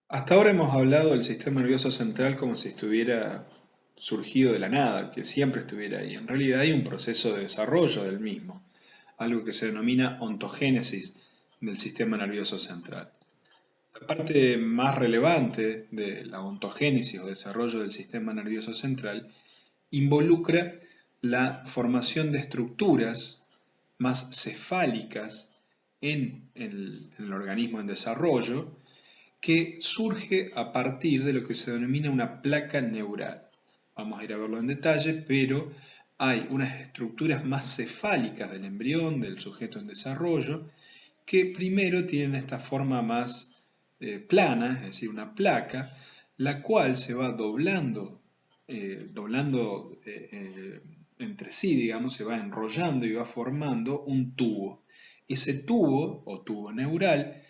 Hasta ahora hemos hablado del sistema nervioso central como si estuviera surgido de la nada, que siempre estuviera ahí. En realidad hay un proceso de desarrollo del mismo, algo que se denomina ontogénesis del sistema nervioso central. La parte más relevante de la ontogénesis o desarrollo del sistema nervioso central involucra la formación de estructuras más cefálicas en el organismo en desarrollo que surge a partir de lo que se denomina una placa neural. Vamos a ir a verlo en detalle, pero hay unas estructuras más cefálicas del embrión, del sujeto en desarrollo, que primero tienen esta forma más plana, es decir, una placa, la cual se va doblando entre sí, digamos, se va enrollando y va formando un tubo. Ese tubo o tubo neural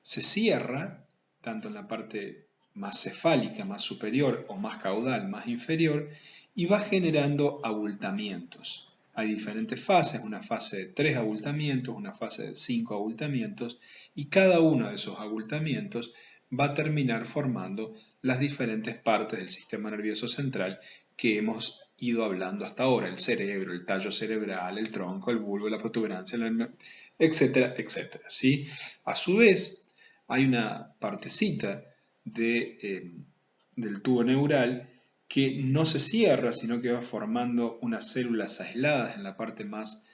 se cierra tanto en la parte más cefálica, más superior, o más caudal, más inferior, y va generando abultamientos. Hay diferentes fases, una fase de 3 abultamientos, una fase de 5 abultamientos, y cada uno de esos abultamientos va a terminar formando las diferentes partes del sistema nervioso central que hemos ido hablando hasta ahora: el cerebro, el tallo cerebral, el tronco, el bulbo, la protuberancia, etcétera, etcétera. ¿Sí? A su vez, hay una partecita del tubo neural que no se cierra, sino que va formando unas células aisladas en la parte más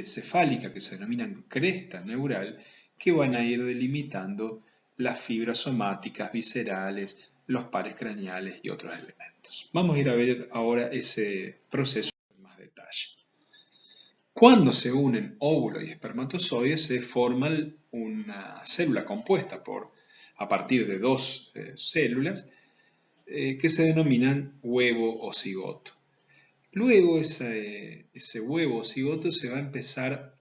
cefálica, que se denominan cresta neural, que van a ir delimitando las fibras somáticas, viscerales, los pares craneales y otros elementos. Vamos a ir a ver ahora ese proceso en más detalle. Cuando se unen óvulo y espermatozoide, se forma una célula compuesta a partir de dos células que se denominan huevo o cigoto. Luego ese huevo o cigoto se va a empezar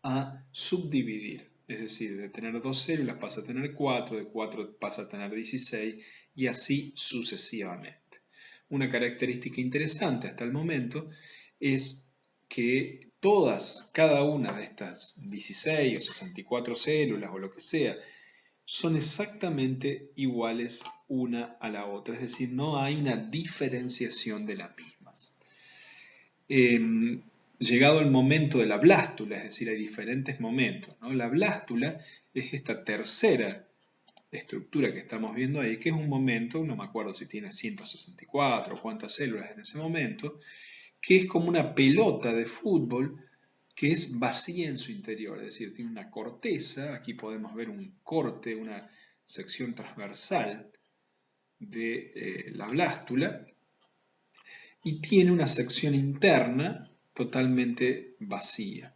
a subdividir, es decir, de tener dos células pasa a tener cuatro, de cuatro pasa a tener 16 y así sucesivamente. Una característica interesante hasta el momento es que cada una de estas 16 o 64 células o lo que sea, son exactamente iguales una a la otra, es decir, no hay una diferenciación de las mismas. Llegado el momento de la blástula, es decir, hay diferentes momentos, ¿no? La blástula es esta tercera estructura que estamos viendo ahí, que es un momento, no me acuerdo si tiene 164 o cuántas células en ese momento, que es como una pelota de fútbol que es vacía en su interior, es decir, tiene una corteza, aquí podemos ver un corte, una sección transversal de la blástula, y tiene una sección interna totalmente vacía.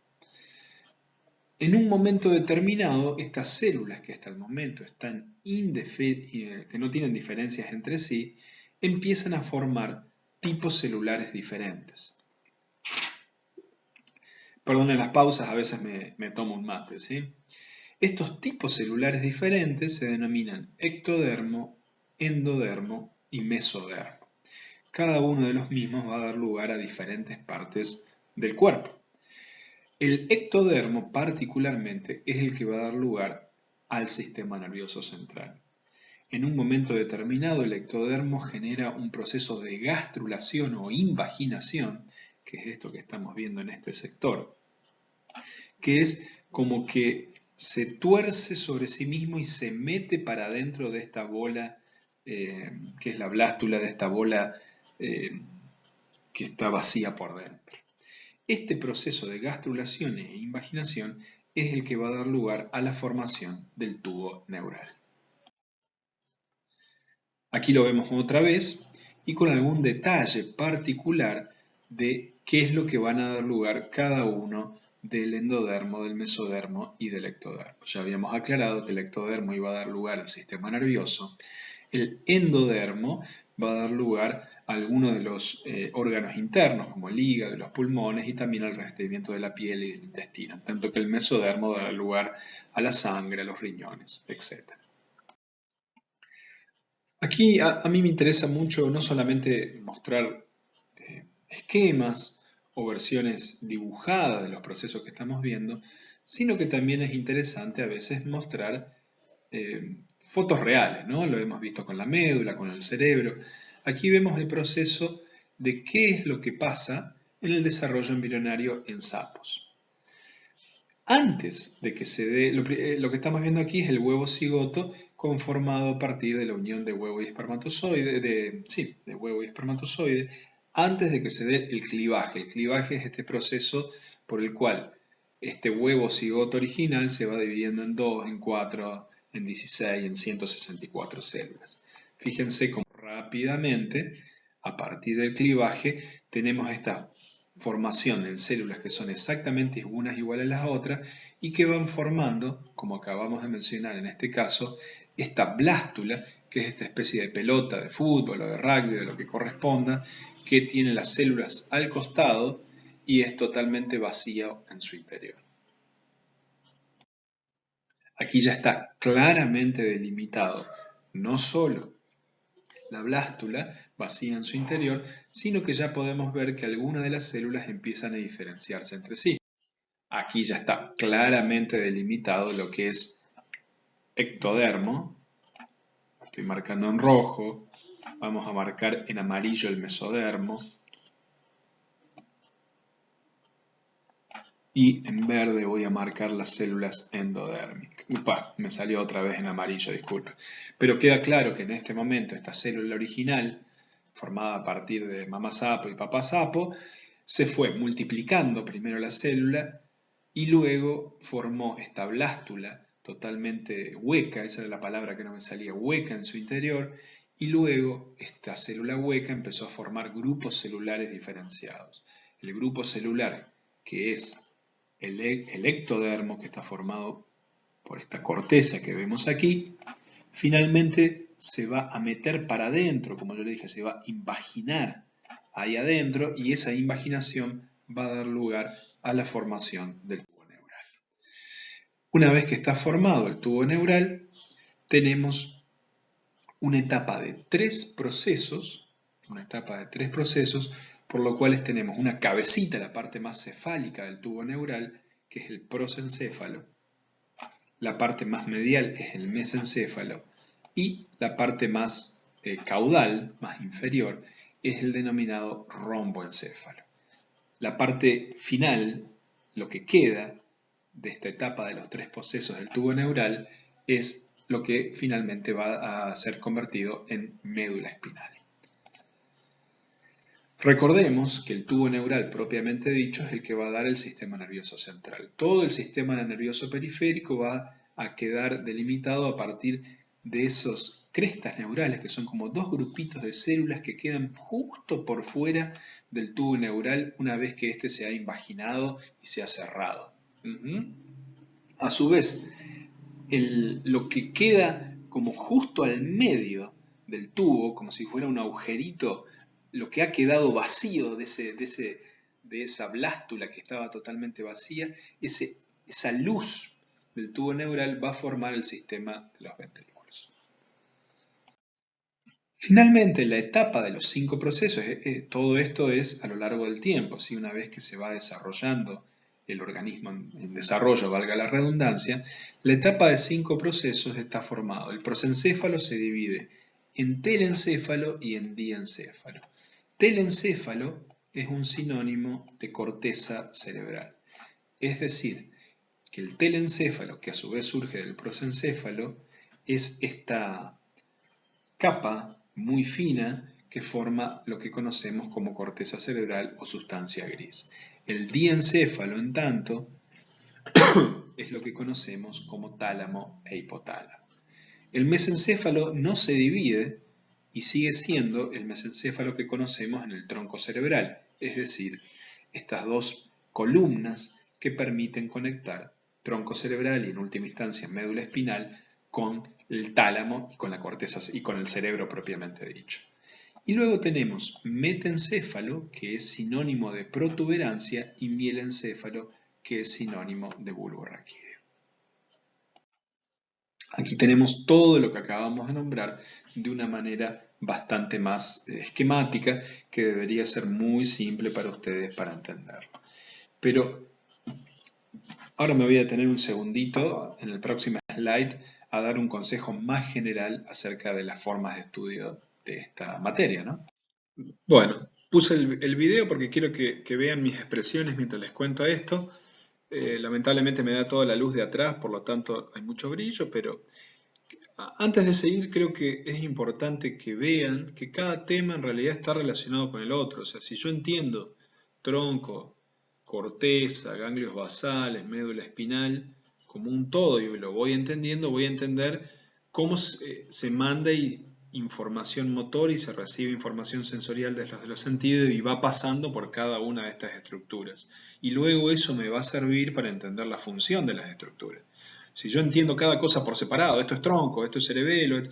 En un momento determinado, estas células que hasta el momento están que no tienen diferencias entre sí, empiezan a formar tipos celulares diferentes. Perdonen las pausas, a veces me tomo un mate, ¿sí? Estos tipos celulares diferentes se denominan ectodermo, endodermo y mesodermo. Cada uno de los mismos va a dar lugar a diferentes partes del cuerpo. El ectodermo particularmente es el que va a dar lugar al sistema nervioso central. En un momento determinado el ectodermo genera un proceso de gastrulación o invaginación, que es esto que estamos viendo en este sector, que es como que se tuerce sobre sí mismo y se mete para adentro de esta bola, que es la blástula de esta bola que está vacía por dentro. Este proceso de gastrulación e invaginación es el que va a dar lugar a la formación del tubo neural. Aquí lo vemos otra vez y con algún detalle particular de qué es lo que van a dar lugar cada uno del endodermo, del mesodermo y del ectodermo. Ya habíamos aclarado que el ectodermo iba a dar lugar al sistema nervioso, el endodermo va a dar lugar a algunos de los órganos internos, como el hígado y los pulmones, y también al revestimiento de la piel y del intestino, tanto que el mesodermo dará lugar a la sangre, a los riñones, etc. Aquí a mí me interesa mucho no solamente mostrar esquemas o versiones dibujadas de los procesos que estamos viendo, sino que también es interesante a veces mostrar fotos reales, ¿no? Lo hemos visto con la médula, con el cerebro. Aquí vemos el proceso de qué es lo que pasa en el desarrollo embrionario en sapos. Antes de que se dé, lo que estamos viendo aquí es el huevo cigoto conformado a partir de la unión de huevo y espermatozoide, de huevo y espermatozoide, antes de que se dé el clivaje. El clivaje es este proceso por el cual este huevo cigoto original se va dividiendo en 2, en 4, en 16, en 164 células. Fíjense cómo rápidamente, a partir del clivaje, tenemos esta formación en células que son exactamente unas iguales a las otras y que van formando, como acabamos de mencionar en este caso, esta blástula, que es esta especie de pelota de fútbol o de rugby, de lo que corresponda, que tiene las células al costado y es totalmente vacío en su interior. Aquí ya está claramente delimitado no solo la blástula vacía en su interior, sino que ya podemos ver que algunas de las células empiezan a diferenciarse entre sí. Aquí ya está claramente delimitado lo que es ectodermo. Estoy marcando en rojo. Vamos a marcar en amarillo el mesodermo. Y en verde voy a marcar las células endodérmicas. Upa, me salió otra vez en amarillo, disculpe. Pero queda claro que en este momento esta célula original, formada a partir de mamá sapo y papá sapo, se fue multiplicando primero la célula y luego formó esta blástula totalmente hueca, esa era la palabra que no me salía, hueca en su interior, y luego esta célula hueca empezó a formar grupos celulares diferenciados. El grupo celular, que es el ectodermo, que está formado por esta corteza que vemos aquí, finalmente se va a meter para adentro, como yo le dije, se va a invaginar ahí adentro y esa invaginación va a dar lugar a la formación del tubo neural. Una vez que está formado el tubo neural, tenemos una etapa de tres procesos, por lo cual tenemos una cabecita, la parte más cefálica del tubo neural, que es el prosencéfalo, la parte más medial es el mesencéfalo y la parte más caudal, más inferior, es el denominado romboencéfalo. La parte final, lo que queda de esta etapa de los tres procesos del tubo neural, es lo que finalmente va a ser convertido en médula espinal. Recordemos que el tubo neural propiamente dicho es el que va a dar el sistema nervioso central. Todo el sistema nervioso periférico va a quedar delimitado a partir de esos crestas neurales, que son como dos grupitos de células que quedan justo por fuera del tubo neural una vez que éste se ha invaginado y se ha cerrado. A su vez, lo que queda como justo al medio del tubo, como si fuera un agujerito, lo que ha quedado vacío de esa blástula que estaba totalmente vacía, esa luz del tubo neural va a formar el sistema de los ventrículos. Finalmente, la etapa de los 5 procesos, todo esto es a lo largo del tiempo, ¿sí? Una vez que se va desarrollando el organismo en desarrollo, valga la redundancia, la etapa de 5 procesos está formado. El prosencéfalo se divide en telencéfalo y en diencéfalo. Telencéfalo es un sinónimo de corteza cerebral. Es decir, que el telencéfalo, que a su vez surge del prosencéfalo, es esta capa muy fina que forma lo que conocemos como corteza cerebral o sustancia gris. El diencéfalo, en tanto, es lo que conocemos como tálamo e hipotálamo. El mesencéfalo no se divide y sigue siendo el mesencéfalo que conocemos en el tronco cerebral, es decir, estas dos columnas que permiten conectar tronco cerebral y en última instancia médula espinal con el tálamo y con la corteza y con el cerebro propiamente dicho. Y luego tenemos metencéfalo, que es sinónimo de protuberancia, y mielencéfalo, que es sinónimo de bulbo raquídeo. Aquí tenemos todo lo que acabamos de nombrar de una manera bastante más esquemática, que debería ser muy simple para ustedes para entenderlo. Pero ahora me voy a detener un segundito en el próximo slide a dar un consejo más general acerca de las formas de estudio de esta materia, ¿no? Bueno, puse el video porque quiero que vean mis expresiones mientras les cuento esto. Lamentablemente me da toda la luz de atrás, por lo tanto hay mucho brillo, pero antes de seguir creo que es importante que vean que cada tema en realidad está relacionado con el otro. O sea, si yo entiendo tronco, corteza, ganglios basales, médula espinal, como un todo y lo voy entendiendo, voy a entender cómo se manda información motor y se recibe información sensorial de los sentidos y va pasando por cada una de estas estructuras. Y luego eso me va a servir para entender la función de las estructuras. Si yo entiendo cada cosa por separado, esto es tronco, esto es cerebelo,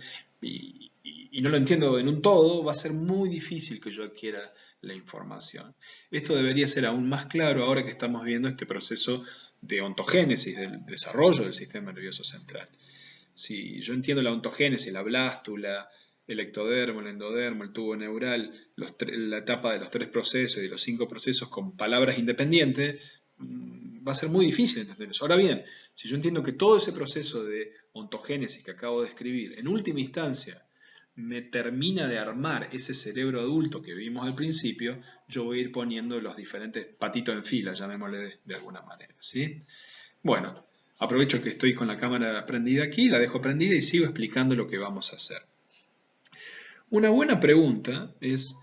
y no lo entiendo en un todo, va a ser muy difícil que yo adquiera la información. Esto debería ser aún más claro ahora que estamos viendo este proceso de ontogénesis, del desarrollo del sistema nervioso central. Si yo entiendo la ontogénesis, la blástula, el ectodermo, el endodermo, el tubo neural, la etapa de los 3 procesos y los 5 procesos con palabras independientes, va a ser muy difícil entender eso. Ahora bien, si yo entiendo que todo ese proceso de ontogénesis que acabo de describir, en última instancia, me termina de armar ese cerebro adulto que vimos al principio, yo voy a ir poniendo los diferentes patitos en fila, llamémosle de alguna manera, ¿sí? Bueno, aprovecho que estoy con la cámara prendida aquí, la dejo prendida y sigo explicando lo que vamos a hacer. Una buena pregunta es,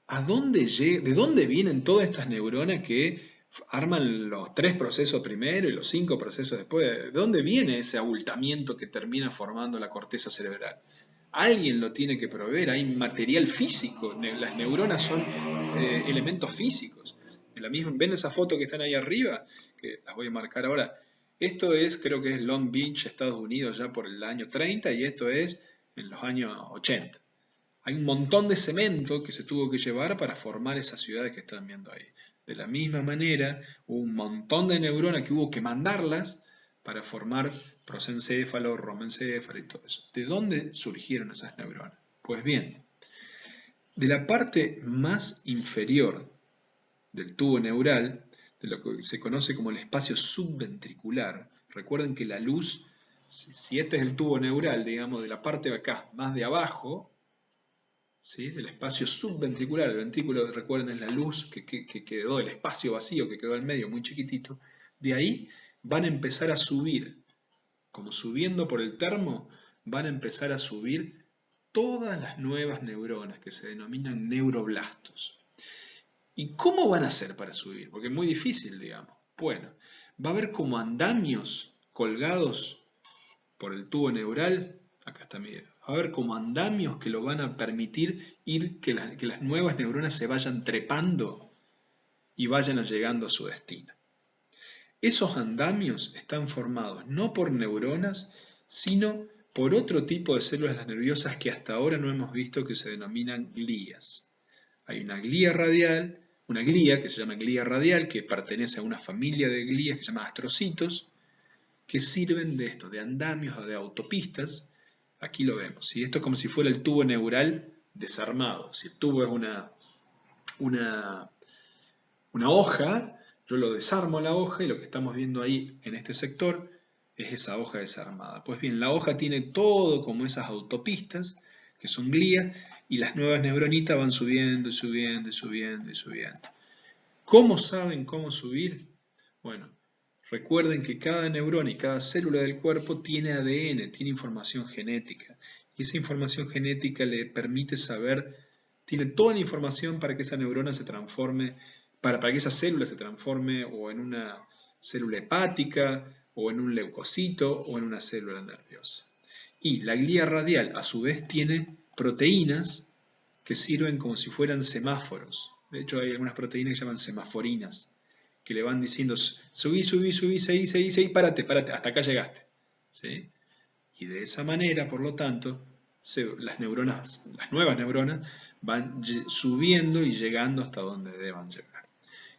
¿de dónde vienen todas estas neuronas que arman los 3 procesos primero y los 5 procesos después? ¿De dónde viene ese abultamiento que termina formando la corteza cerebral? Alguien lo tiene que proveer, hay material físico, las neuronas son elementos físicos. ¿Ven esa foto que están ahí arriba? Que las voy a marcar ahora. Esto es, creo que es Long Beach, Estados Unidos, ya por el año 30, y esto es en los años 80. Hay un montón de cemento que se tuvo que llevar para formar esas ciudades que están viendo ahí. De la misma manera, hubo un montón de neuronas que hubo que mandarlas para formar prosencéfalo, romencéfalo y todo eso. ¿De dónde surgieron esas neuronas? Pues bien, de la parte más inferior del tubo neural, de lo que se conoce como el espacio subventricular. Recuerden que la luz, si este es el tubo neural, digamos, de la parte de acá, más de abajo, ¿sí? Del espacio subventricular, el ventrículo, recuerden, es la luz que quedó, el espacio vacío que quedó al medio, muy chiquitito, de ahí van a empezar a subir, como subiendo por el termo, van a empezar a subir todas las nuevas neuronas que se denominan neuroblastos. ¿Y cómo van a hacer para subir? Porque es muy difícil, digamos. Bueno, va a haber como andamios colgados por el tubo neural. Acá está mi dedo. Va a haber como andamios que lo van a permitir que las nuevas neuronas se vayan trepando y vayan llegando a su destino. Esos andamios están formados no por neuronas, sino por otro tipo de células nerviosas que hasta ahora no hemos visto, que se denominan glías. Hay una glía radial, una glía que se llama glía radial, que pertenece a una familia de glías que se llama astrocitos, que sirven de esto, de andamios o de autopistas. Aquí lo vemos. Y esto es como si fuera el tubo neural desarmado. Si el tubo es una hoja, yo lo desarmo la hoja y lo que estamos viendo ahí en este sector es esa hoja desarmada. Pues bien, la hoja tiene todo como esas autopistas, que son glías, y las nuevas neuronitas van subiendo y subiendo y subiendo y subiendo. ¿Cómo saben cómo subir? Bueno, recuerden que cada neurona y cada célula del cuerpo tiene ADN, tiene información genética. Y esa información genética le permite saber, tiene toda la información para que esa neurona se transforme, para que esa célula se transforme o en una célula hepática, o en un leucocito, o en una célula nerviosa. Y la glía radial, a su vez, tiene proteínas que sirven como si fueran semáforos. De hecho, hay algunas proteínas que se llaman semaforinas, que le van diciendo, subí, subí, subí, seguí, seguí, seguí, párate, párate, hasta acá llegaste. ¿Sí? Y de esa manera, por lo tanto, las nuevas neuronas, van subiendo y llegando hasta donde deban llegar.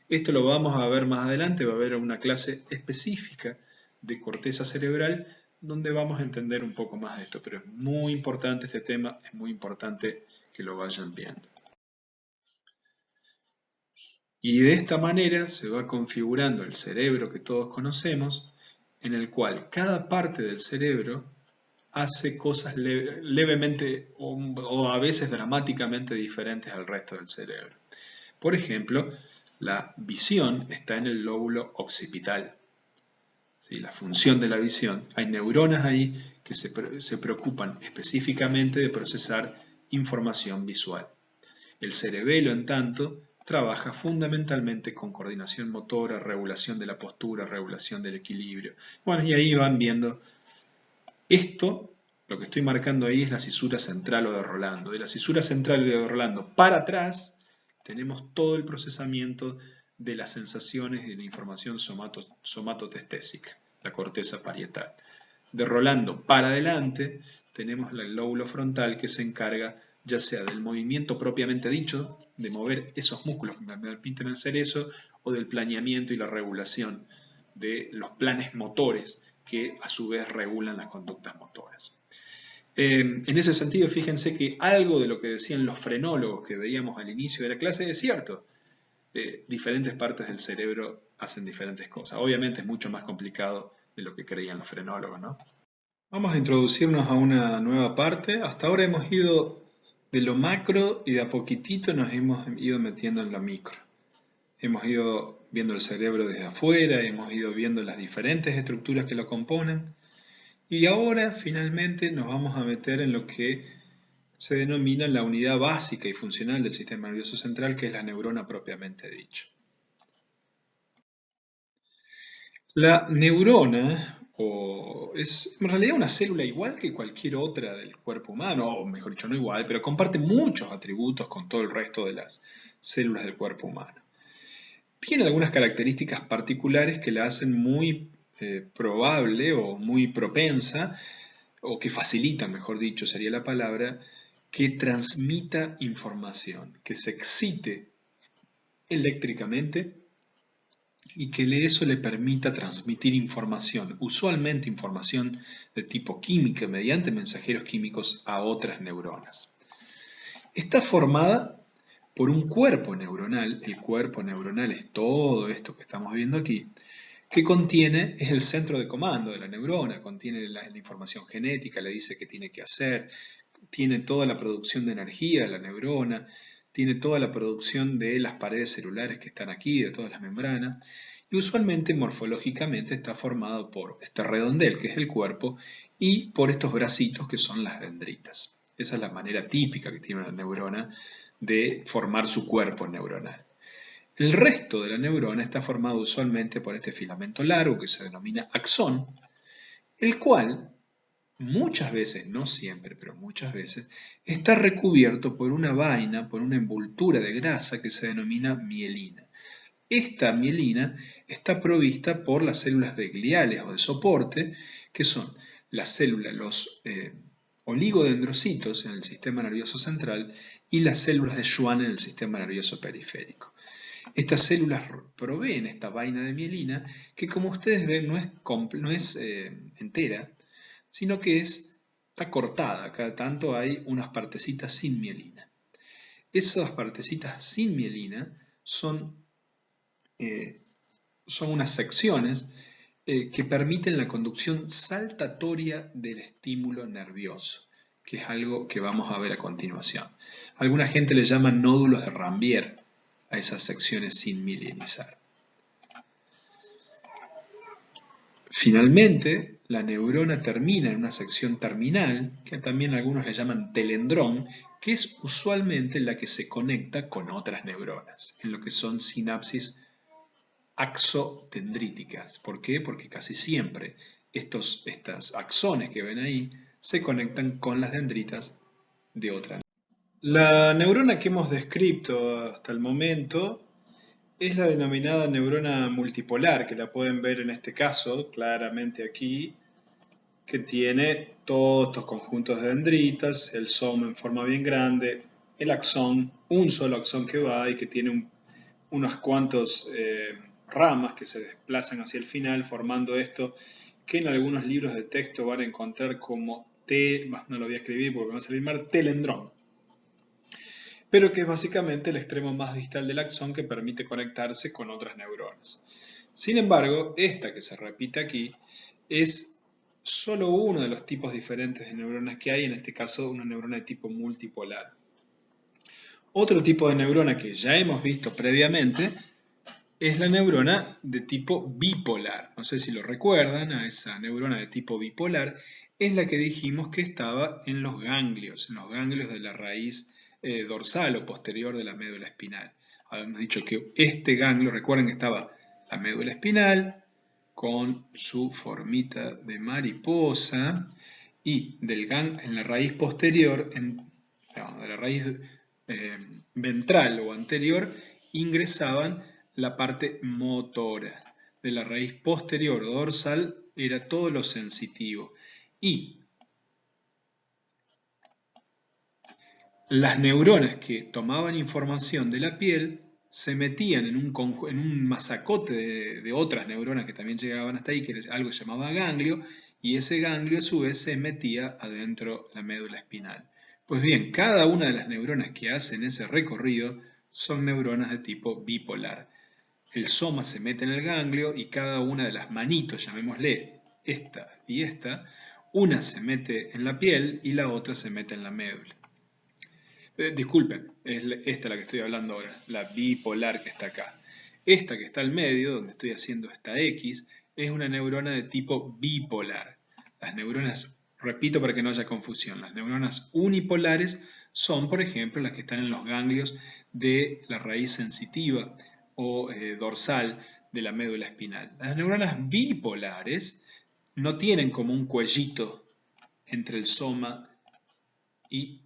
Esto lo vamos a ver más adelante, va a haber una clase específica de corteza cerebral donde vamos a entender un poco más de esto, pero es muy importante este tema, es muy importante que lo vayan viendo. Y de esta manera se va configurando el cerebro que todos conocemos, en el cual cada parte del cerebro hace cosas levemente o a veces dramáticamente diferentes al resto del cerebro. Por ejemplo, la visión está en el lóbulo occipital. ¿Sí? La función de la visión. Hay neuronas ahí que se preocupan específicamente de procesar información visual. El cerebelo, en tanto, trabaja fundamentalmente con coordinación motora, regulación de la postura, regulación del equilibrio. Bueno, y ahí van viendo esto. Lo que estoy marcando ahí es la cisura central o de Rolando. De la cisura central de Rolando para atrás tenemos todo el procesamiento de las sensaciones y de la información somatotestésica, la corteza parietal. De Rolando para adelante tenemos el lóbulo frontal que se encarga ya sea del movimiento propiamente dicho, de mover esos músculos que me permiten hacer eso, o del planeamiento y la regulación de los planes motores que a su vez regulan las conductas motoras. En ese sentido, fíjense que algo de lo que decían los frenólogos que veíamos al inicio de la clase es cierto. Diferentes partes del cerebro hacen diferentes cosas. Obviamente es mucho más complicado de lo que creían los frenólogos, ¿no? Vamos a introducirnos a una nueva parte. Hasta ahora hemos ido de lo macro y de a poquitito nos hemos ido metiendo en lo micro. Hemos ido viendo el cerebro desde afuera, hemos ido viendo las diferentes estructuras que lo componen. Y ahora, finalmente, nos vamos a meter en lo que se denomina la unidad básica y funcional del sistema nervioso central, que es la neurona propiamente dicho. La neurona es en realidad una célula igual que cualquier otra del cuerpo humano, o mejor dicho, no igual, pero comparte muchos atributos con todo el resto de las células del cuerpo humano. Tiene algunas características particulares que la hacen muy probable o muy propensa, o que facilitan, mejor dicho, sería la palabra, que transmita información, que se excite eléctricamente y que eso le permita transmitir información, usualmente información de tipo química, mediante mensajeros químicos a otras neuronas. Está formada por un cuerpo neuronal. El cuerpo neuronal es todo esto que estamos viendo aquí, que contiene, es el centro de comando de la neurona, contiene la información genética, le dice qué tiene que hacer, tiene toda la producción de energía de la neurona, tiene toda la producción de las paredes celulares que están aquí, de todas las membranas, y usualmente morfológicamente está formado por este redondel, que es el cuerpo, y por estos bracitos que son las dendritas. Esa es la manera típica que tiene una neurona de formar su cuerpo neuronal. El resto de la neurona está formado usualmente por este filamento largo que se denomina axón, el cual muchas veces, no siempre, pero muchas veces, está recubierto por una vaina, por una envoltura de grasa que se denomina mielina. Esta mielina está provista por las células de gliales o de soporte, que son las células, los oligodendrocitos en el sistema nervioso central y las células de Schwann en el sistema nervioso periférico. Estas células proveen esta vaina de mielina que, como ustedes ven, no es entera, sino que está cortada. Cada tanto hay unas partecitas sin mielina. Esas partecitas sin mielina son unas secciones que permiten la conducción saltatoria del estímulo nervioso, que es algo que vamos a ver a continuación. Alguna gente le llama nódulos de Rambier a esas secciones sin mielinizar. Finalmente, la neurona termina en una sección terminal, que también algunos le llaman telendrón, que es usualmente la que se conecta con otras neuronas, en lo que son sinapsis axodendríticas. ¿Por qué? Porque casi siempre estos axones que ven ahí se conectan con las dendritas de otra neurona. La neurona que hemos descrito hasta el momento es la denominada neurona multipolar, que la pueden ver en este caso claramente aquí, que tiene todos estos conjuntos de dendritas, el soma en forma bien grande, el axón, un solo axón que va y que tiene unos cuantos ramas que se desplazan hacia el final, formando esto que en algunos libros de texto van a encontrar como no lo voy a escribir porque me va a salir mal, telendrón, pero que es básicamente el extremo más distal del axón que permite conectarse con otras neuronas. Sin embargo, esta que se repite aquí es solo uno de los tipos diferentes de neuronas que hay, en este caso una neurona de tipo multipolar. Otro tipo de neurona que ya hemos visto previamente es la neurona de tipo bipolar. No sé si lo recuerdan, a esa neurona de tipo bipolar es la que dijimos que estaba en los ganglios de la raíz dorsal o posterior de la médula espinal. Habíamos dicho que este ganglio, recuerden que estaba la médula espinal con su formita de mariposa y en la raíz posterior, de la raíz ventral o anterior, ingresaban la parte motora. De la raíz posterior o dorsal era todo lo sensitivo. Y las neuronas que tomaban información de la piel se metían en un masacote de otras neuronas que también llegaban hasta ahí, que era algo que se llamaba ganglio, y ese ganglio a su vez se metía adentro la médula espinal. Pues bien, cada una de las neuronas que hacen ese recorrido son neuronas de tipo bipolar. El soma se mete en el ganglio y cada una de las manitos, llamémosle esta y esta, una se mete en la piel y la otra se mete en la médula. Disculpen, es esta la que estoy hablando ahora, la bipolar que está acá. Esta que está al medio, donde estoy haciendo esta X, es una neurona de tipo bipolar. Las neuronas, repito para que no haya confusión, las neuronas unipolares son, por ejemplo, las que están en los ganglios de la raíz sensitiva o dorsal de la médula espinal. Las neuronas bipolares no tienen como un cuellito entre el soma y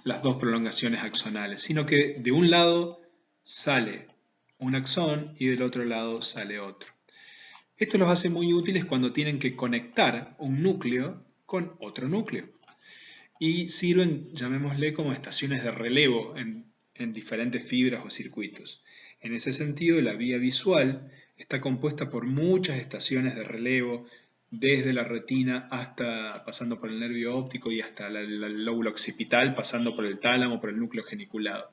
las dos prolongaciones axonales, sino que de un lado sale un axón y del otro lado sale otro. Esto los hace muy útiles cuando tienen que conectar un núcleo con otro núcleo y sirven, llamémosle, como estaciones de relevo en diferentes fibras o circuitos. En ese sentido, la vía visual está compuesta por muchas estaciones de relevo, desde la retina hasta pasando por el nervio óptico y hasta el lóbulo occipital, pasando por el tálamo, por el núcleo geniculado.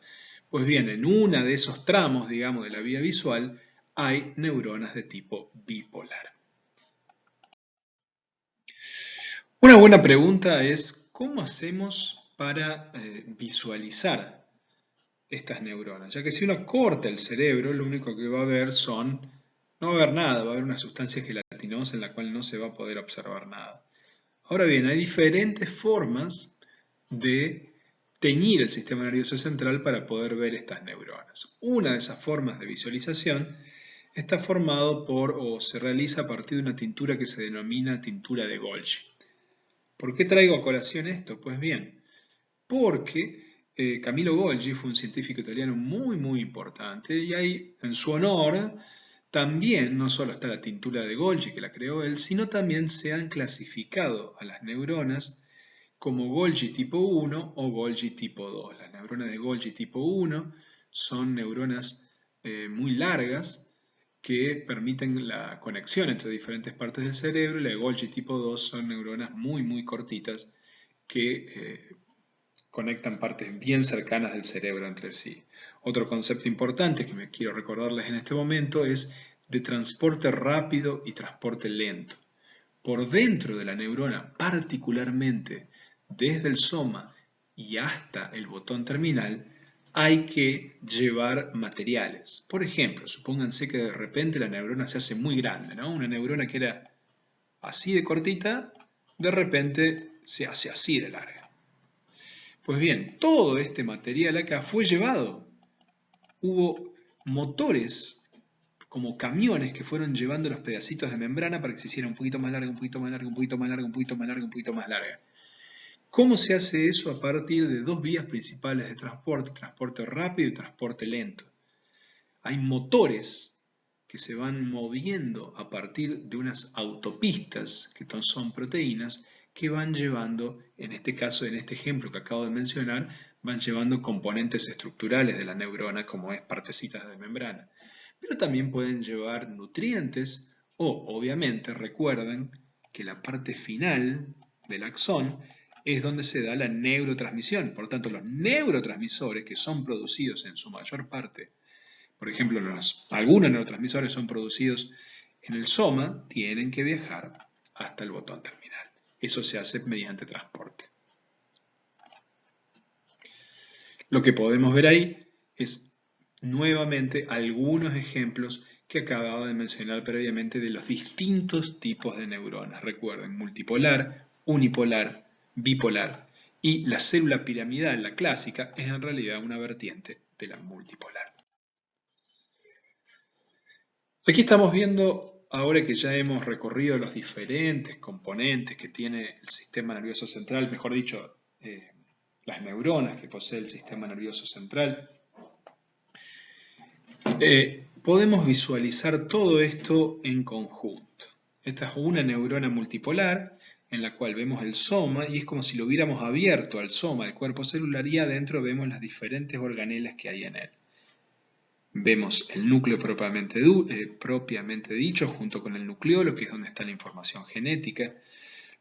Pues bien, en uno de esos tramos, digamos, de la vía visual, hay neuronas de tipo bipolar. Una buena pregunta es, ¿cómo hacemos para visualizar estas neuronas? Ya que si uno corta el cerebro, lo único que va a ver no va a haber nada, va a haber una sustancia gelatinosa en la cual no se va a poder observar nada. Ahora bien, hay diferentes formas de teñir el sistema nervioso central para poder ver estas neuronas. Una de esas formas de visualización está formado o se realiza a partir de una tintura que se denomina tintura de Golgi. ¿Por qué traigo a colación esto? Pues bien, porque Camillo Golgi fue un científico italiano muy importante y hay en su honor también no solo está la tintura de Golgi que la creó él, sino también se han clasificado a las neuronas como Golgi tipo 1 o Golgi tipo 2. Las neuronas de Golgi tipo 1 son neuronas muy largas que permiten la conexión entre diferentes partes del cerebro, y la de Golgi tipo 2 son neuronas muy cortitas que conectan partes bien cercanas del cerebro entre sí. Otro concepto importante que me quiero recordarles en este momento es de transporte rápido y transporte lento. Por dentro de la neurona, particularmente desde el soma y hasta el botón terminal, hay que llevar materiales. Por ejemplo, supónganse que de repente la neurona se hace muy grande, ¿no? Una neurona que era así de cortita, de repente se hace así de larga. Pues bien, todo este material acá fue llevado. Hubo motores como camiones que fueron llevando los pedacitos de membrana para que se hiciera un poquito más larga, un poquito más larga, un poquito más larga, un poquito más larga, un poquito más larga. ¿Cómo se hace eso? A partir de dos vías principales de transporte rápido y transporte lento. Hay motores que se van moviendo a partir de unas autopistas, que son proteínas, que van llevando, en este caso, en este ejemplo que acabo de mencionar, van llevando componentes estructurales de la neurona, como es partecitas de membrana. Pero también pueden llevar nutrientes o, obviamente, recuerden que la parte final del axón es donde se da la neurotransmisión. Por lo tanto, los neurotransmisores que son producidos en su mayor parte, por ejemplo, algunos neurotransmisores son producidos en el soma, tienen que viajar hasta el botón terminal. eso se hace mediante transporte. Lo que podemos ver ahí es nuevamente algunos ejemplos que acababa de mencionar previamente de los distintos tipos de neuronas. Recuerden, multipolar, unipolar, bipolar y la célula piramidal, la clásica, es en realidad una vertiente de la multipolar. Aquí estamos viendo, ahora que ya hemos recorrido los diferentes componentes que tiene el sistema nervioso central, mejor dicho, las neuronas que posee el sistema nervioso central, podemos visualizar todo esto en conjunto. Esta es una neurona multipolar en la cual vemos el soma y es como si lo hubiéramos abierto al soma del cuerpo celular y adentro vemos las diferentes organelas que hay en él. Vemos el núcleo propiamente dicho junto con el nucleolo, que es donde está la información genética.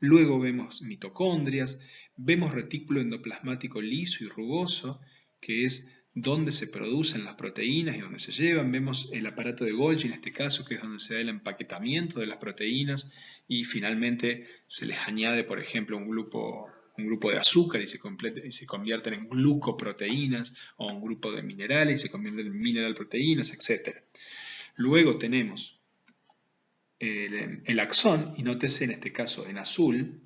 Luego vemos mitocondrias, vemos retículo endoplasmático liso y rugoso, que es donde se producen las proteínas y donde se llevan. Vemos el aparato de Golgi en este caso, que es donde se da el empaquetamiento de las proteínas y finalmente se les añade, por ejemplo, un grupo de azúcar y se convierten en glucoproteínas, o un grupo de minerales y se convierten en mineralproteínas, etc. Luego tenemos el axón, y nótese en este caso en azul,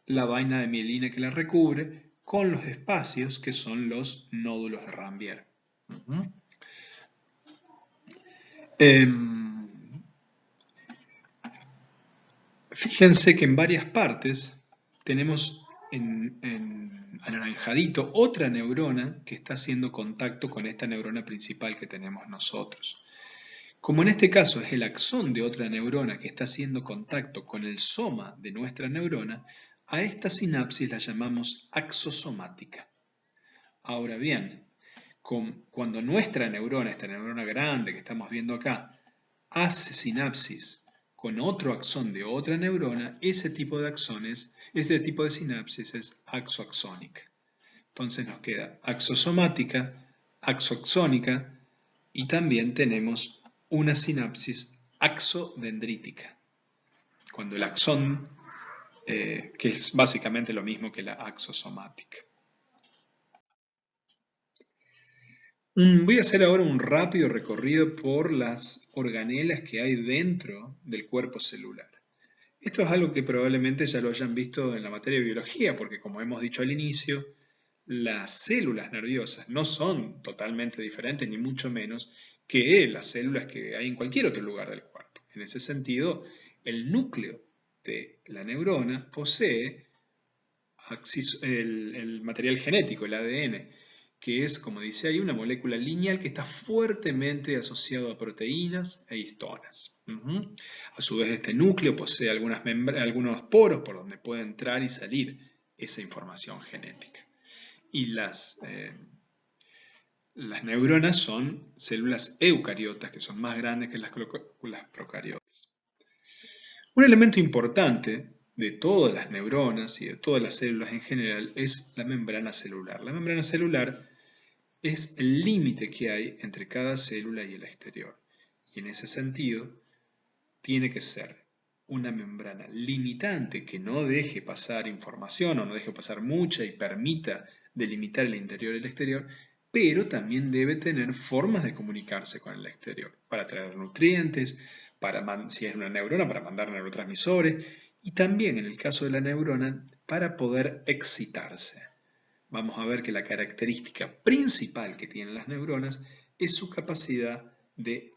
la vaina de mielina que la recubre, con los espacios que son los nódulos de Ranvier. Fíjense que en varias partes tenemos en anaranjadito otra neurona que está haciendo contacto con esta neurona principal que tenemos nosotros. Como en este caso es el axón de otra neurona que está haciendo contacto con el soma de nuestra neurona, a esta sinapsis la llamamos axosomática. Ahora bien, cuando nuestra neurona, esta neurona grande que estamos viendo acá, hace sinapsis con otro axón de otra neurona, ese tipo de sinapsis es axoaxónica. Entonces nos queda axosomática, axoaxónica y también tenemos una sinapsis axodendrítica. Cuando el axón, que es básicamente lo mismo que la axosomática. Voy a hacer ahora un rápido recorrido por las organelas que hay dentro del cuerpo celular. Esto es algo que probablemente ya lo hayan visto en la materia de biología, porque como hemos dicho al inicio, las células nerviosas no son totalmente diferentes, ni mucho menos, que las células que hay en cualquier otro lugar del cuerpo. En ese sentido, el núcleo de la neurona posee el material genético, el ADN, que es, como dice ahí, una molécula lineal que está fuertemente asociado a proteínas e histonas. A su vez, este núcleo posee algunos poros por donde puede entrar y salir esa información genética. Y las neuronas son células eucariotas, que son más grandes que las procariotas. Un elemento importante de todas las neuronas y de todas las células en general es la membrana celular. La membrana celular es el límite que hay entre cada célula y el exterior. Y en ese sentido, tiene que ser una membrana limitante que no deje pasar información o no deje pasar mucha y permita delimitar el interior y el exterior, pero también debe tener formas de comunicarse con el exterior para traer nutrientes, si es una neurona, para mandar neurotransmisores y también en el caso de la neurona para poder excitarse. Vamos a ver que la característica principal que tienen las neuronas es su capacidad de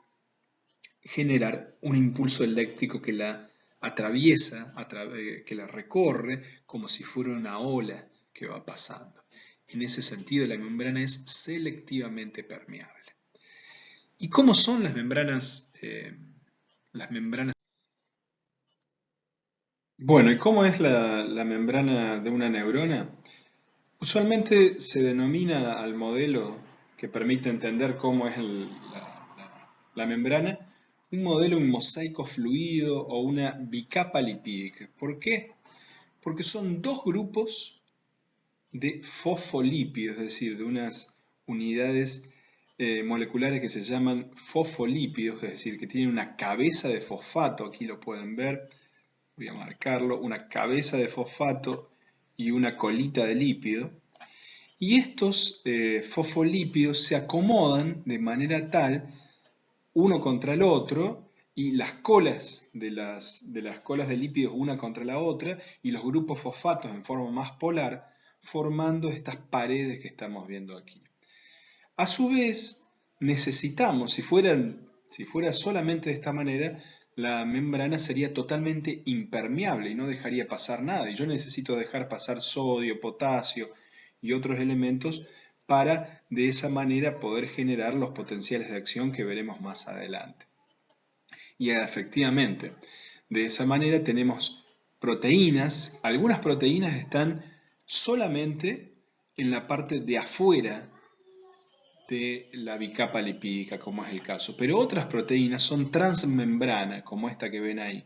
generar un impulso eléctrico que la atraviesa, que la recorre como si fuera una ola que va pasando. En ese sentido, la membrana es selectivamente permeable. ¿Y cómo son las membranas? Bueno, ¿y cómo es la membrana de una neurona? Usualmente se denomina al modelo que permite entender cómo es la membrana un modelo, un mosaico fluido o una bicapa lipídica. ¿Por qué? Porque son dos grupos de fosfolípidos, es decir, de unas unidades moleculares que se llaman fosfolípidos, es decir, que tienen una cabeza de fosfato, aquí lo pueden ver. voy a marcarlo, una cabeza de fosfato y una colita de lípido. Y estos fosfolípidos se acomodan de manera tal, uno contra el otro, y las colas de las colas de lípidos una contra la otra, y los grupos fosfatos en forma más polar, formando estas paredes que estamos viendo aquí. A su vez, necesitamos, si fuera solamente de esta manera, la membrana sería totalmente impermeable y no dejaría pasar nada. Y yo necesito dejar pasar sodio, potasio y otros elementos para de esa manera poder generar los potenciales de acción que veremos más adelante. Y efectivamente, de esa manera tenemos proteínas. Algunas proteínas están solamente en la parte de afuera de la bicapa lipídica, como es el caso. Pero otras proteínas son transmembrana, como esta que ven ahí.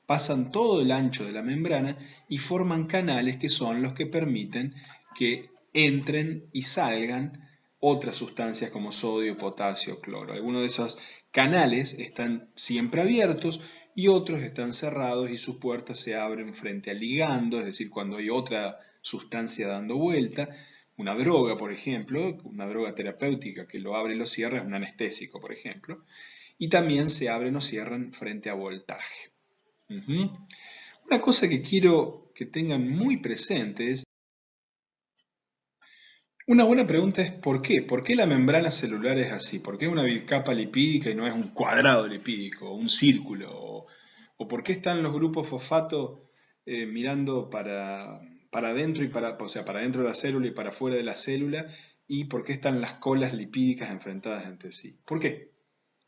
Pasan todo el ancho de la membrana y forman canales que son los que permiten que entren y salgan otras sustancias como sodio, potasio, cloro. Algunos de esos canales están siempre abiertos y otros están cerrados y sus puertas se abren frente al ligando, es decir, cuando hay otra sustancia dando vuelta. Una droga, por ejemplo, una droga terapéutica que lo abre y lo cierra es un anestésico, por ejemplo. Y también se abren o cierran frente a voltaje. Una cosa que quiero que tengan muy presente es, una buena pregunta es ¿por qué? ¿Por qué la membrana celular es así? ¿Por qué una bicapa lipídica y no es un cuadrado lipídico o un círculo? ¿O por qué están los grupos fosfato mirando para adentro y o sea, para dentro de la célula y para fuera de la célula? ¿Y por qué están las colas lipídicas enfrentadas entre sí? ¿Por qué?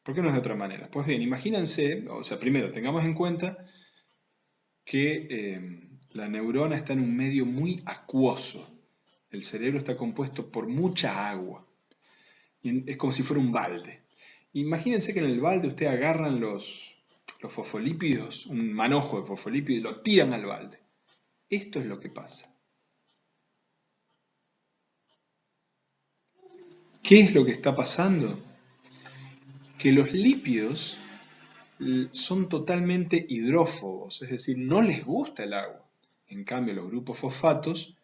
¿Por qué no es de otra manera? Pues bien, imagínense, o sea, primero tengamos en cuenta que la neurona está en un medio muy acuoso. El cerebro está compuesto por mucha agua. Y es como si fuera un balde. Imagínense que en el balde ustedes agarran los fosfolípidos, un manojo de fosfolípidos, y lo tiran al balde. Esto es lo que pasa. ¿Qué es lo que está pasando? Que los lípidos son totalmente hidrófobos, es decir, no les gusta el agua. En cambio, los grupos fosfatos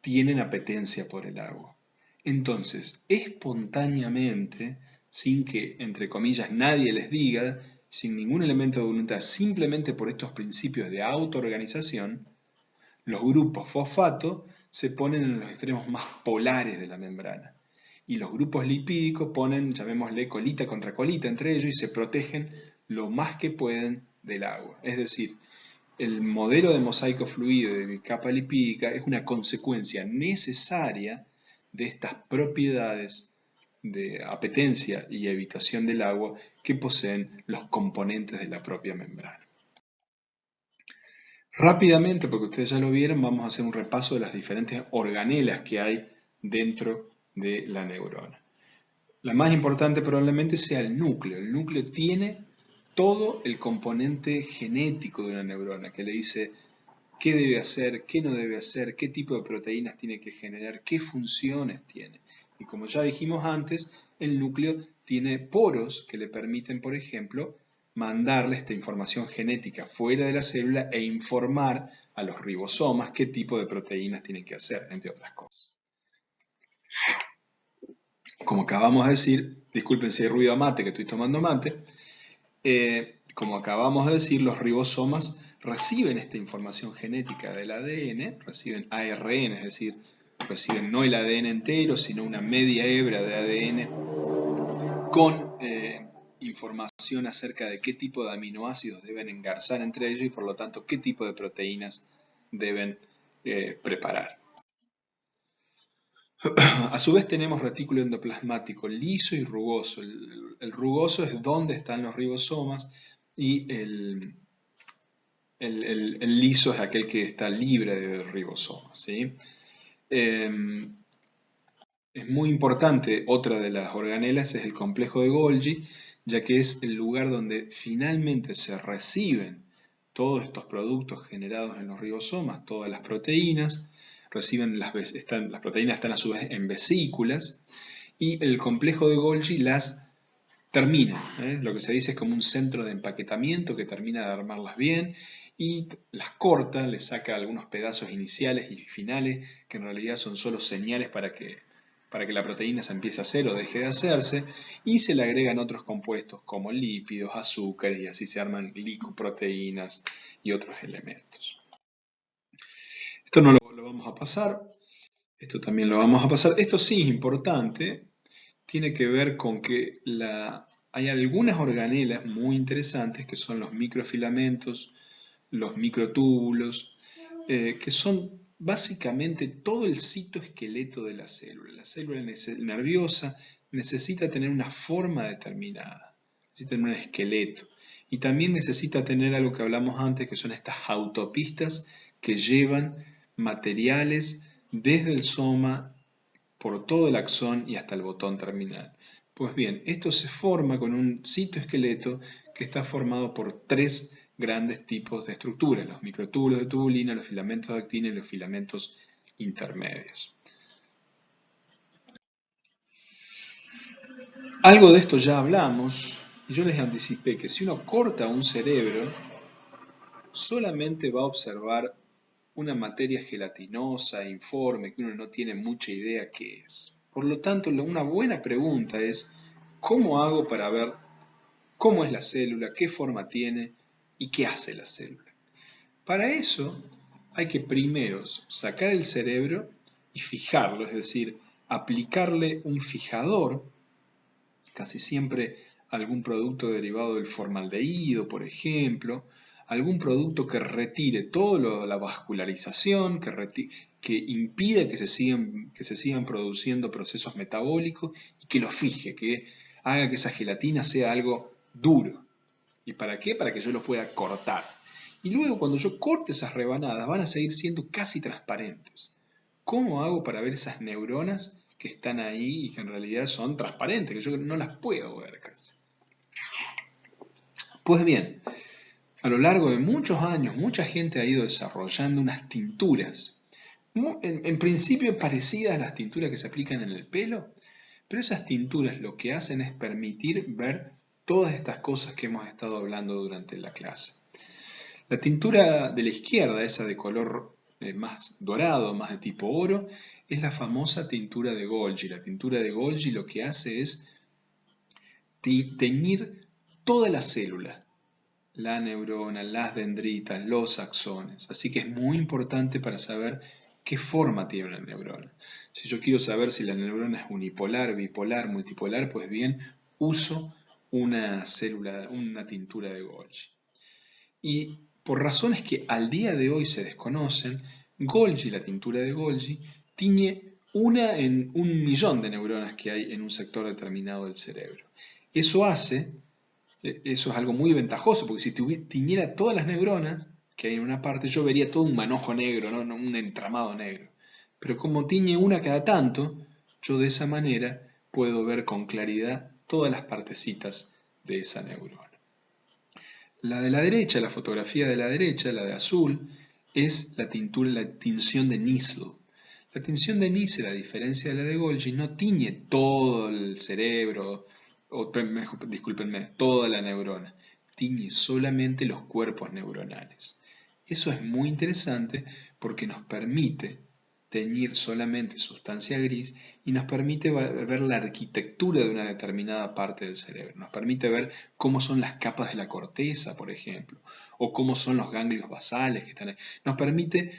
tienen apetencia por el agua. Entonces, espontáneamente, sin que, entre comillas, nadie les diga, sin ningún elemento de voluntad, simplemente por estos principios de autoorganización, los grupos fosfato se ponen en los extremos más polares de la membrana. Y los grupos lipídicos ponen, llamémosle, colita contra colita entre ellos y se protegen lo más que pueden del agua. Es decir, el modelo de mosaico fluido de bicapa lipídica es una consecuencia necesaria de estas propiedades de apetencia y evitación del agua que poseen los componentes de la propia membrana. Rápidamente, porque ustedes ya lo vieron, vamos a hacer un repaso de las diferentes organelas que hay dentro de la neurona. La más importante probablemente sea el núcleo. El núcleo tiene todo el componente genético de una neurona que le dice qué debe hacer, qué no debe hacer, qué tipo de proteínas tiene que generar, qué funciones tiene. Y como ya dijimos antes, el núcleo tiene poros que le permiten, por ejemplo, mandarle esta información genética fuera de la célula e informar a los ribosomas qué tipo de proteínas tienen que hacer, entre otras cosas. Como acabamos de decir, disculpen si hay ruido a mate, que estoy tomando mate, como acabamos de decir, los ribosomas reciben esta información genética del ADN, reciben ARN, es decir, reciben no el ADN entero, sino una media hebra de ADN con información acerca de qué tipo de aminoácidos deben engarzar entre ellos y por lo tanto qué tipo de proteínas deben preparar. A su vez tenemos retículo endoplasmático liso y rugoso. El rugoso es donde están los ribosomas y el liso es aquel que está libre de ribosomas. ¿Sí? Es muy importante, otra de las organelas es el complejo de Golgi, ya que es el lugar donde finalmente se reciben todos estos productos generados en los ribosomas, todas las proteínas, las proteínas están a su vez en vesículas, y el complejo de Golgi las termina. Lo que se dice es como un centro de empaquetamiento que termina de armarlas bien y las corta, le saca algunos pedazos iniciales y finales que en realidad son solo señales para que la proteína se empiece a hacer o deje de hacerse, y se le agregan otros compuestos como lípidos, azúcares, y así se arman glicoproteínas y otros elementos. Esto no lo vamos a pasar, esto también lo vamos a pasar. Esto sí es importante, tiene que ver con que hay algunas organelas muy interesantes que son los microfilamentos, los microtúbulos, que son básicamente todo el citoesqueleto de la célula. La célula nerviosa necesita tener una forma determinada, necesita tener un esqueleto. Y también necesita tener algo que hablamos antes, que son estas autopistas que llevan materiales desde el soma por todo el axón y hasta el botón terminal. Pues bien, esto se forma con un citoesqueleto que está formado por tres grandes tipos de estructuras: los microtúbulos de tubulina, los filamentos de actina y los filamentos intermedios. Algo de esto ya hablamos, y yo les anticipé que si uno corta un cerebro, solamente va a observar una materia gelatinosa, informe, que uno no tiene mucha idea qué es. Por lo tanto, una buena pregunta es: ¿cómo hago para ver cómo es la célula, qué forma tiene y qué hace la célula? Para eso hay que primero sacar el cerebro y fijarlo, es decir, aplicarle un fijador, casi siempre algún producto derivado del formaldehído, por ejemplo, algún producto que retire toda la vascularización, que impida que se sigan produciendo procesos metabólicos y que lo fije, que haga que esa gelatina sea algo duro. ¿Y para qué? Para que yo lo pueda cortar. Y luego cuando yo corte esas rebanadas van a seguir siendo casi transparentes. ¿Cómo hago para ver esas neuronas que están ahí y que en realidad son transparentes, que yo no las puedo ver casi? Pues bien, a lo largo de muchos años, mucha gente ha ido desarrollando unas tinturas, en principio parecidas a las tinturas que se aplican en el pelo, pero esas tinturas lo que hacen es permitir ver todas estas cosas que hemos estado hablando durante la clase. La tintura de la izquierda, esa de color más dorado, más de tipo oro, es la famosa tintura de Golgi. La tintura de Golgi lo que hace es teñir toda la célula, la neurona, las dendritas, los axones. Así que es muy importante para saber qué forma tiene una neurona. Si yo quiero saber si la neurona es unipolar, bipolar, multipolar, pues bien, uso una tintura de Golgi. Y por razones que al día de hoy se desconocen, Golgi, la tintura de Golgi, tiñe una en 1.000.000 de neuronas que hay en un sector determinado del cerebro. Eso es algo muy ventajoso, porque si tiñera todas las neuronas que hay en una parte, yo vería todo un manojo negro, ¿no? Un entramado negro. Pero como tiñe una cada tanto, yo de esa manera puedo ver con claridad todas las partecitas de esa neurona. La de la derecha, la fotografía de la derecha, la de azul, es la tinción de Nissl. La tinción de Nissl, a diferencia de la de Golgi, no tiñe todo el cerebro, discúlpenme, toda la neurona. Tiñe solamente los cuerpos neuronales. Eso es muy interesante porque nos permite teñir solamente sustancia gris y nos permite ver la arquitectura de una determinada parte del cerebro. Nos permite ver cómo son las capas de la corteza, por ejemplo, o cómo son los ganglios basales que están ahí. Nos permite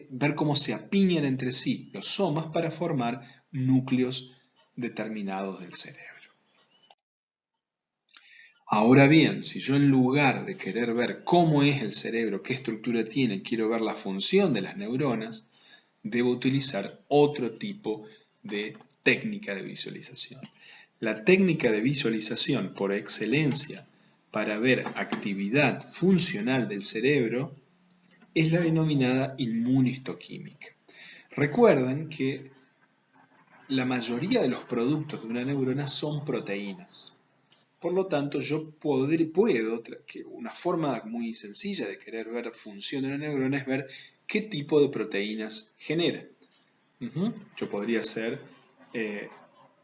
ver cómo se apiñan entre sí los somas para formar núcleos determinados del cerebro. Ahora bien, si yo en lugar de querer ver cómo es el cerebro, qué estructura tiene, quiero ver la función de las neuronas, debo utilizar otro tipo de técnica de visualización. La técnica de visualización por excelencia para ver actividad funcional del cerebro es la denominada inmunistoquímica. Recuerden que la mayoría de los productos de una neurona son proteínas. Por lo tanto, una forma muy sencilla de querer ver función de una neurona es ver qué tipo de proteínas genera. Yo podría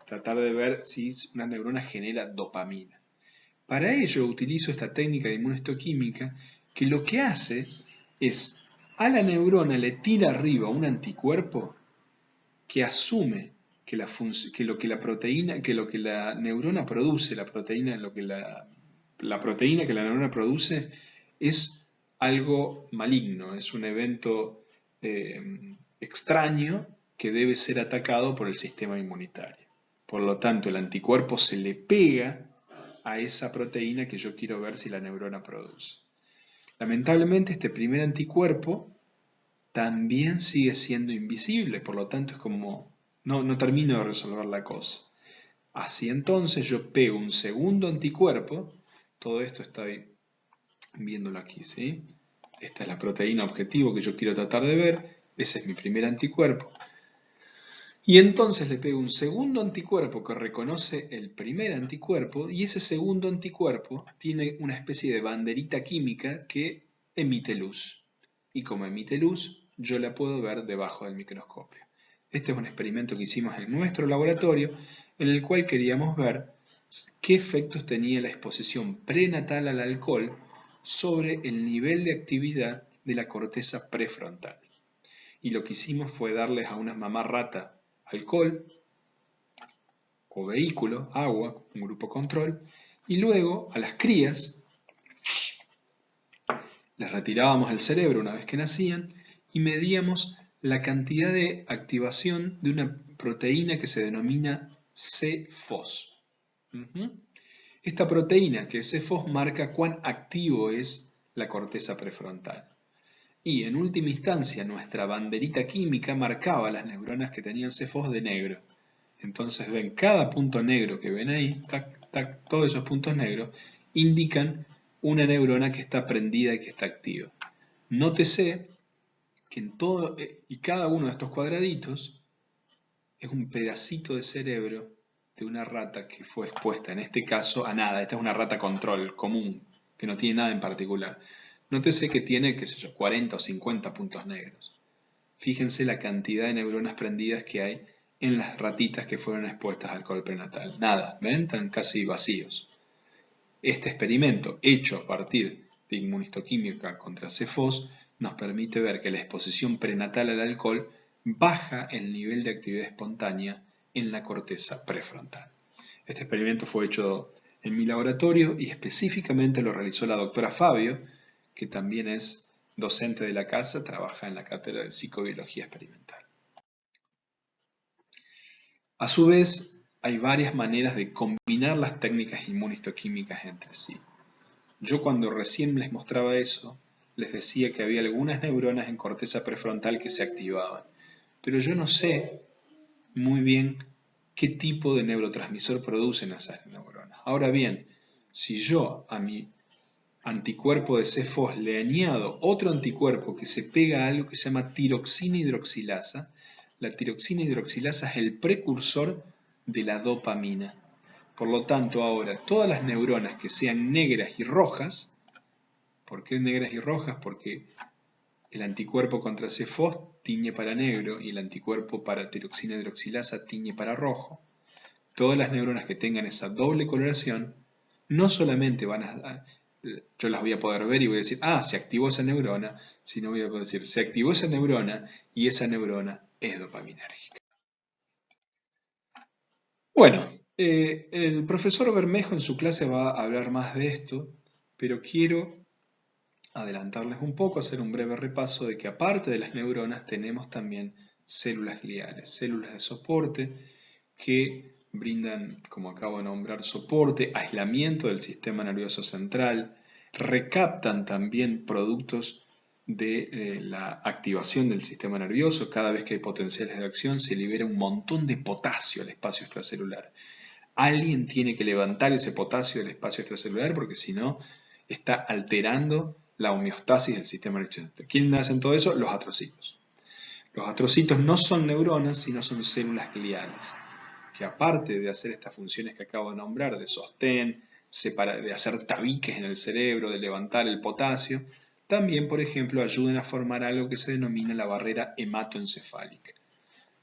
tratar de ver si una neurona genera dopamina. Para ello utilizo esta técnica de inmunohistoquímica que lo que hace es a la neurona le tira arriba un anticuerpo que asume que lo que la neurona produce, la proteína, la proteína que la neurona produce es algo maligno, es un evento extraño que debe ser atacado por el sistema inmunitario. Por lo tanto, el anticuerpo se le pega a esa proteína que yo quiero ver si la neurona produce. Lamentablemente, este primer anticuerpo también sigue siendo invisible, por lo tanto es como no termino de resolver la cosa. Así entonces yo pego un segundo anticuerpo, todo esto está viéndolo aquí, ¿sí? Esta es la proteína objetivo que yo quiero tratar de ver, ese es mi primer anticuerpo. Y entonces le pego un segundo anticuerpo que reconoce el primer anticuerpo y ese segundo anticuerpo tiene una especie de banderita química que emite luz. Y como emite luz, yo la puedo ver debajo del microscopio. Este es un experimento que hicimos en nuestro laboratorio en el cual queríamos ver qué efectos tenía la exposición prenatal al alcohol sobre el nivel de actividad de la corteza prefrontal. Y lo que hicimos fue darles a una mamá rata alcohol o vehículo, agua, un grupo control, y luego a las crías les retirábamos el cerebro una vez que nacían y medíamos la cantidad de activación de una proteína que se denomina C-Fos. Esta proteína que es C-Fos marca cuán activo es la corteza prefrontal. Y en última instancia nuestra banderita química marcaba las neuronas que tenían C-Fos de negro. Entonces ven cada punto negro que ven ahí, tac, tac, todos esos puntos negros indican una neurona que está prendida y que está activa. Nótese que en todo y cada uno de estos cuadraditos es un pedacito de cerebro de una rata que fue expuesta, en este caso, a nada. Esta es una rata control común, que no tiene nada en particular. Nótese que tiene, qué sé yo, 40 o 50 puntos negros. Fíjense la cantidad de neuronas prendidas que hay en las ratitas que fueron expuestas al alcohol prenatal. Nada, ¿ven? Están casi vacíos. Este experimento, hecho a partir de inmunistoquímica contra C-Fos, nos permite ver que la exposición prenatal al alcohol baja el nivel de actividad espontánea en la corteza prefrontal. Este experimento fue hecho en mi laboratorio y específicamente lo realizó la doctora Fabio, que también es docente de la casa, trabaja en la cátedra de psicobiología experimental. A su vez, hay varias maneras de combinar las técnicas inmunistoquímicas entre sí. Yo cuando recién les mostraba eso, les decía que había algunas neuronas en corteza prefrontal que se activaban, pero yo no sé muy bien qué tipo de neurotransmisor producen esas neuronas. Ahora bien, si yo a mi anticuerpo de C-Fos le añado otro anticuerpo que se pega a algo que se llama tiroxina hidroxilasa, la tiroxina hidroxilasa es el precursor de la dopamina. Por lo tanto, ahora todas las neuronas que sean negras y rojas, ¿por qué negras y rojas? Porque el anticuerpo contra C-Fos tiñe para negro y el anticuerpo para tiroxina hidroxilasa tiñe para rojo. Todas las neuronas que tengan esa doble coloración no solamente yo las voy a poder ver y voy a decir, ah, se activó esa neurona, sino voy a poder decir, se activó esa neurona y esa neurona es dopaminérgica. Bueno, el profesor Bermejo en su clase va a hablar más de esto, pero quiero adelantarles un poco, hacer un breve repaso de que aparte de las neuronas tenemos también células gliales, células de soporte que brindan, como acabo de nombrar, soporte, aislamiento del sistema nervioso central, recaptan también productos de la activación del sistema nervioso. Cada vez que hay potenciales de acción se libera un montón de potasio al espacio extracelular. Alguien tiene que levantar ese potasio del espacio extracelular porque si no está alterando la homeostasis del sistema nervioso. ¿Quiénes hacen todo eso? Los astrocitos. Los astrocitos no son neuronas, sino son células gliales, que aparte de hacer estas funciones que acabo de nombrar, de sostén, de hacer tabiques en el cerebro, de levantar el potasio, también, por ejemplo, ayudan a formar algo que se denomina la barrera hematoencefálica.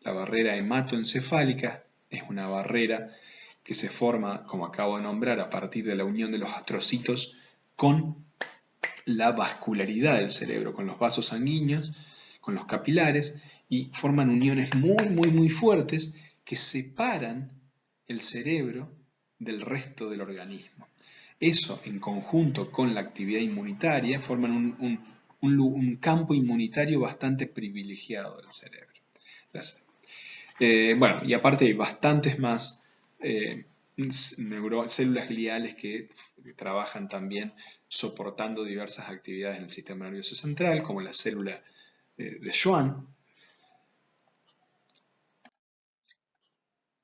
La barrera hematoencefálica es una barrera que se forma, como acabo de nombrar, a partir de la unión de los astrocitos con la vascularidad del cerebro con los vasos sanguíneos, con los capilares, y forman uniones muy fuertes que separan el cerebro del resto del organismo. Eso, en conjunto con la actividad inmunitaria, forman un campo inmunitario bastante privilegiado del cerebro. Bueno, y aparte hay bastantes más células gliales que trabajan también soportando diversas actividades en el sistema nervioso central, como la célula de Schwann.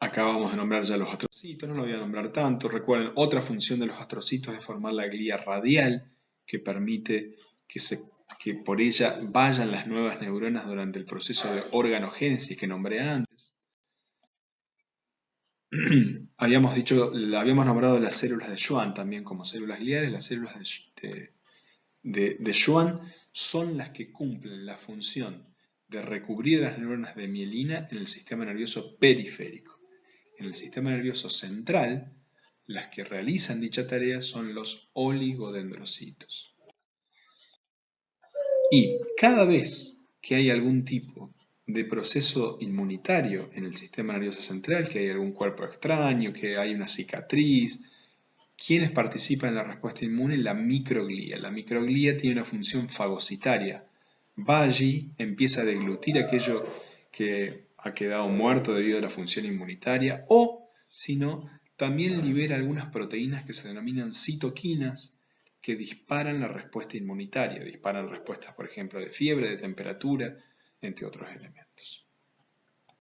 Acá vamos a nombrar ya los astrocitos, no lo voy a nombrar tanto. Recuerden, otra función de los astrocitos es formar la glía radial, que permite que por ella vayan las nuevas neuronas durante el proceso de organogénesis que nombré antes. Habíamos nombrado las células de Schwann también como células gliales. Las células de Schwann son las que cumplen la función de recubrir las neuronas de mielina en el sistema nervioso periférico. En el sistema nervioso central, las que realizan dicha tarea son los oligodendrocitos. Y cada vez que hay algún tipo de proceso inmunitario en el sistema nervioso central, que hay algún cuerpo extraño, que hay una cicatriz, ¿quiénes participan en la respuesta inmune? La microglía. La microglía tiene una función fagocitaria. Va allí, empieza a deglutir aquello que ha quedado muerto debido a la función inmunitaria, o, si no, también libera algunas proteínas que se denominan citoquinas, que disparan la respuesta inmunitaria, disparan respuestas, por ejemplo, de fiebre, de temperatura, entre otros elementos.